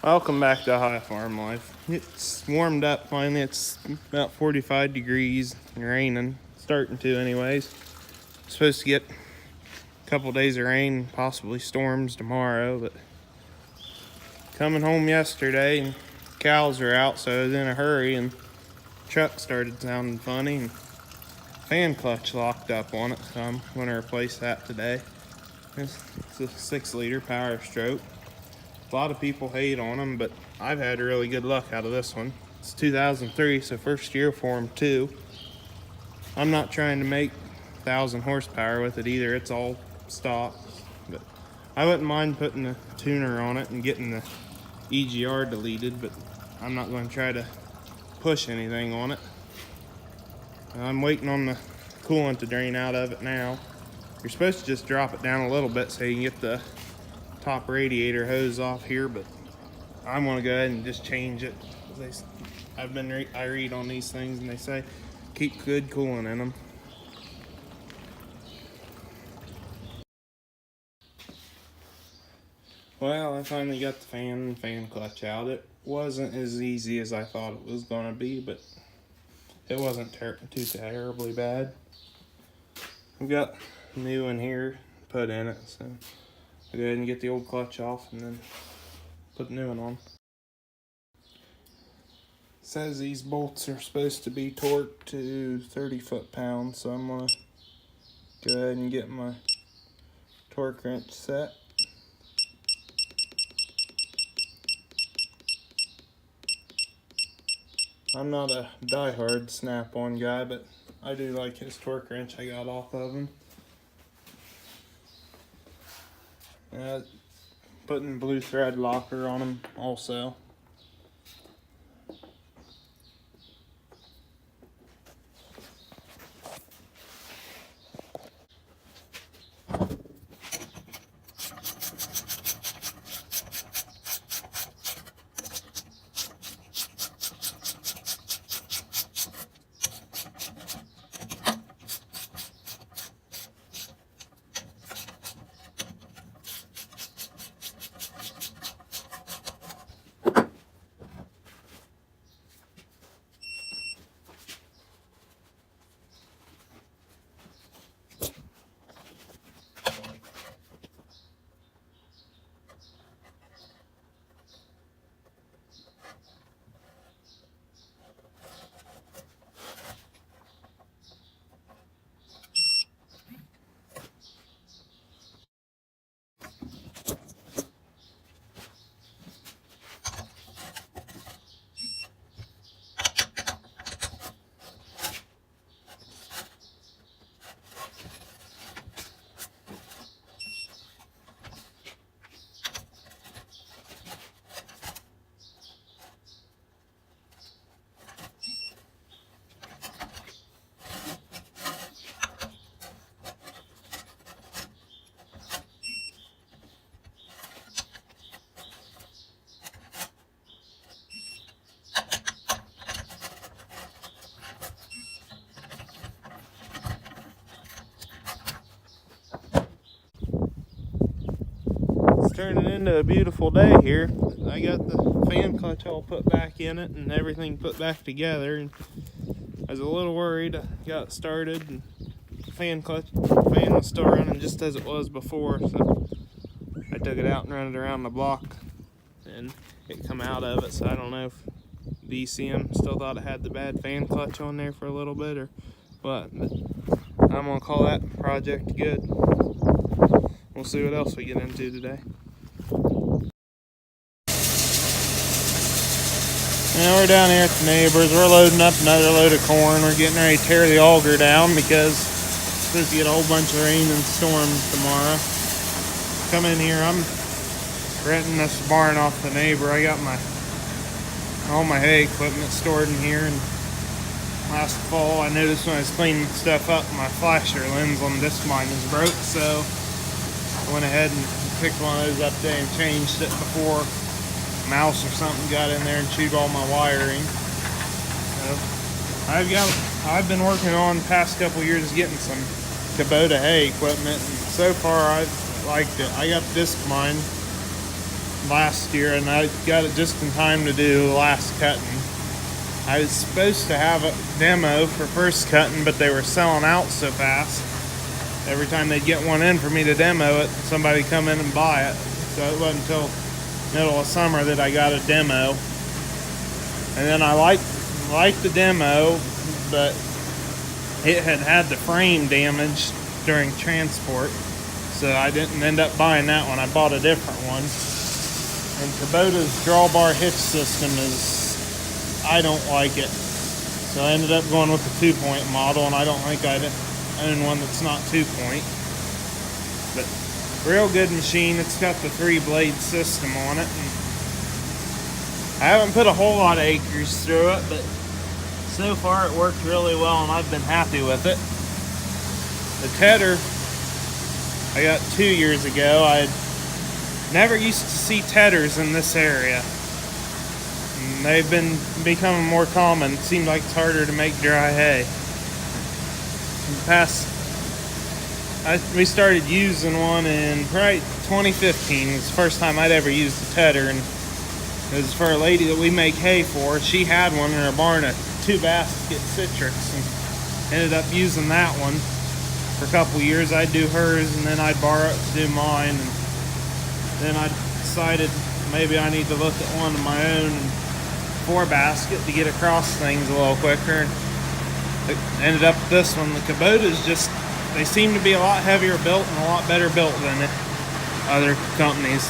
Welcome back to High Farm Life. It's warmed up finally. It's about 45 degrees and raining. Starting to anyways. Supposed to get a couple days of rain, possibly storms tomorrow, but coming home yesterday and cows are out, so I was in a hurry and the truck started sounding funny and fan clutch locked up on it, so I'm going to replace that today. It's a 6-liter Power Stroke. A lot of people hate on them, but I've had really good luck out of this one. It's 2003, so first year for them too. I'm not trying to make 1,000 horsepower with it either. It's all stock, but I wouldn't mind putting a tuner on it and getting the EGR deleted, but I'm not going to try to push anything on it. I'm waiting on the coolant to drain out of it now. You're supposed to just drop it down a little bit so you can get the top radiator hose off here, but I'm gonna go ahead and just change it. I read on these things and they say keep good coolant in them. Well, I finally got the fan clutch out. It wasn't as easy as I thought it was gonna be, but it wasn't too terribly bad. I've got new in here put in it, so I'll go ahead and get the old clutch off and then put the new one on. It says these bolts are supposed to be torqued to 30 foot-pounds, so I'm gonna go ahead and get my torque wrench set. I'm not a die-hard Snap-on guy, but I do like his torque wrench I got off of him. Putting blue thread locker on them also. Turning into a beautiful day here. I got the fan clutch all put back in it and everything put back together, and I was a little worried. I got it started and the fan was still running just as it was before, so I took it out and ran it around the block and it come out of it. So I don't know if DCM still thought it had the bad fan clutch on there for a little bit or what, but I'm gonna call that project good. We'll see what else we get into today. Now we're down here at the neighbors. We're loading up another load of corn. We're getting ready to tear the auger down because it's supposed to get a whole bunch of rain and storms tomorrow. Come in here. I'm renting this barn off the neighbor. I got all my hay equipment stored in here, and last fall I noticed when I was cleaning stuff up, my flasher lens on this mine was broke, so I went ahead and picked one of those up today and changed it before a mouse or something got in there and chewed all my wiring. So I've been working on the past couple years getting some Kubota hay equipment, and so far I've liked it. I got disc mine last year, and I got it just in time to do last cutting. I was supposed to have a demo for first cutting, but they were selling out so fast. Every time they'd get one in for me to demo it, somebody come in and buy it. So it wasn't until middle of summer that I got a demo. And then I liked the demo, but it had the frame damaged during transport. So I didn't end up buying that one. I bought a different one. And Kubota's drawbar hitch system I don't like it. So I ended up going with the 2-point model, and I don't think I'd own one that's not 2-point. But real good machine. It's got the 3-blade system on it. And I haven't put a whole lot of acres through it, but so far it worked really well, and I've been happy with it. The tedder I got 2 years ago. I never used to see tedders in this area. And they've been becoming more common. It seems like it's harder to make dry hay. In the past, we started using one in probably 2015. It was the first time I'd ever used a tedder, and it was for a lady that we make hay for. She had one in her barn, a 2-basket Citrix, and ended up using that one for a couple years. I'd do hers, and then I'd borrow it to do mine, and then I decided maybe I need to look at one of my own 4-basket to get across things a little quicker. And it ended up with this one. The Kubotas they seem to be a lot heavier built and a lot better built than other companies.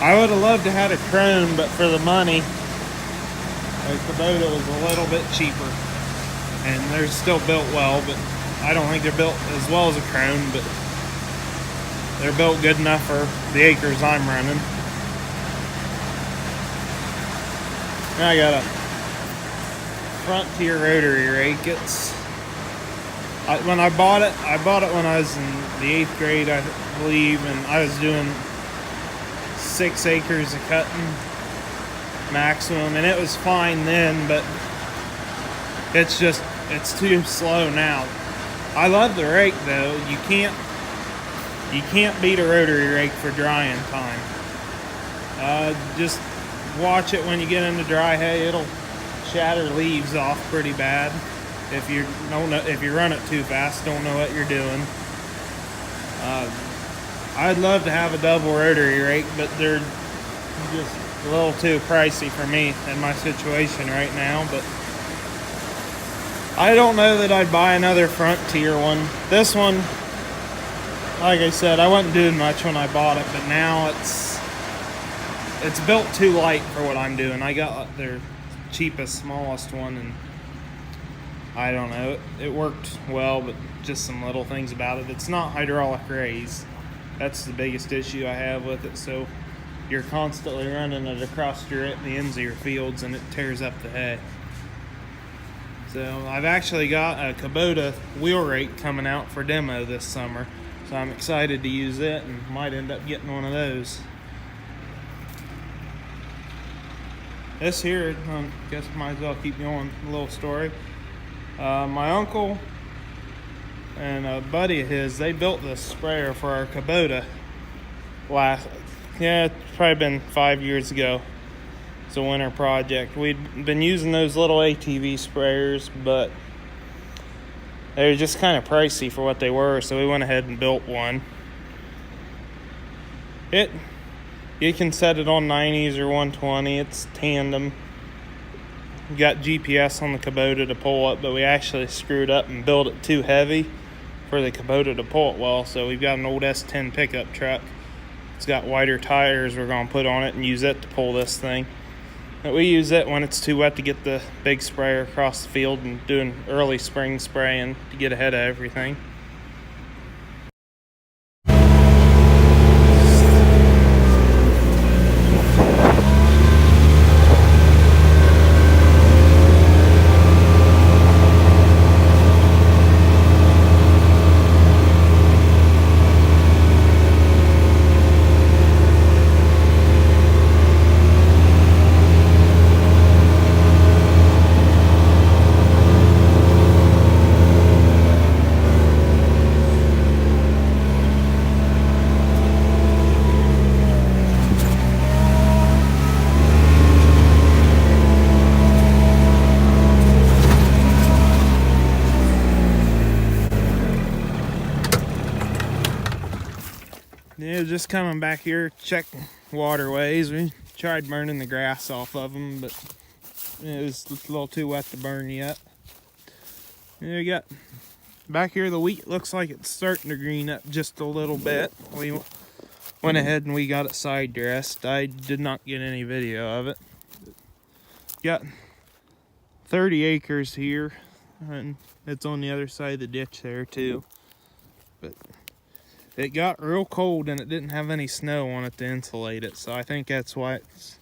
I would have loved to have a Krone, but for the money, the Kubota was a little bit cheaper. And they're still built well, but I don't think they're built as well as a Krone, but they're built good enough for the acres I'm running. Now I got a Frontier rotary rake. When I bought it when I was in the 8th grade, I believe, and I was doing 6 acres of cutting maximum, and it was fine then, but it's too slow now. I love the rake though. You can't beat a rotary rake for drying time. Just watch it when you get into dry hay. It'll shatter leaves off pretty bad if you run it too fast, don't know what you're doing. I'd love to have a double rotary rake, but they're just a little too pricey for me in my situation right now. But I don't know that I'd buy another Frontier one. This one, like I said, I wasn't doing much when I bought it, but now it's built too light for what I'm doing. I got their cheapest, smallest one, and I don't know, it worked well, but just some little things about it. It's not hydraulic raise. That's the biggest issue I have with it. So you're constantly running it across the ends of your fields, and it tears up the hay. So I've actually got a Kubota wheel rake coming out for demo this summer, so I'm excited to use it, and might end up getting one of those. This here, I guess might as well keep going a little story. My uncle and a buddy of his, they built this sprayer for our Kubota it's probably been 5 years ago. It's a winter project. We'd been using those little ATV sprayers, but they were just kind of pricey for what they were, so we went ahead and built one. You can set it on 90s or 120. It's tandem. We got GPS on the Kubota to pull it, but we actually screwed up and built it too heavy for the Kubota to pull it well. So we've got an old S10 pickup truck. It's got wider tires we're going to put on it and use it to pull this thing. But we use it when it's too wet to get the big sprayer across the field and doing early spring spraying to get ahead of everything. just coming back here, check waterways. We tried burning the grass off of them, but it was a little too wet to burn yet. There you got back here, the wheat looks like it's starting to green up just a little bit. We went ahead and we got it side dressed. I did not get any video of it. Got 30 acres here, and it's on the other side of the ditch there too. But it got real cold and it didn't have any snow on it to insulate it, so I think that's why it's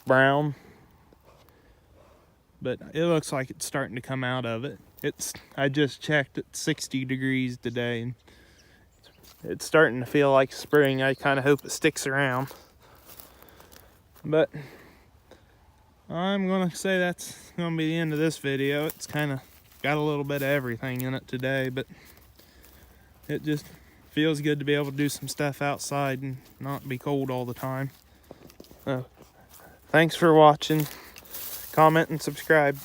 brown. But it looks like it's starting to come out of it. I just checked at 60 degrees today, and it's starting to feel like spring. I kind of hope it sticks around. But I'm gonna say that's gonna be the end of this video. It's kind of got a little bit of everything in it today, but it just feels good to be able to do some stuff outside and not be cold all the time. Thanks for watching. Comment and subscribe.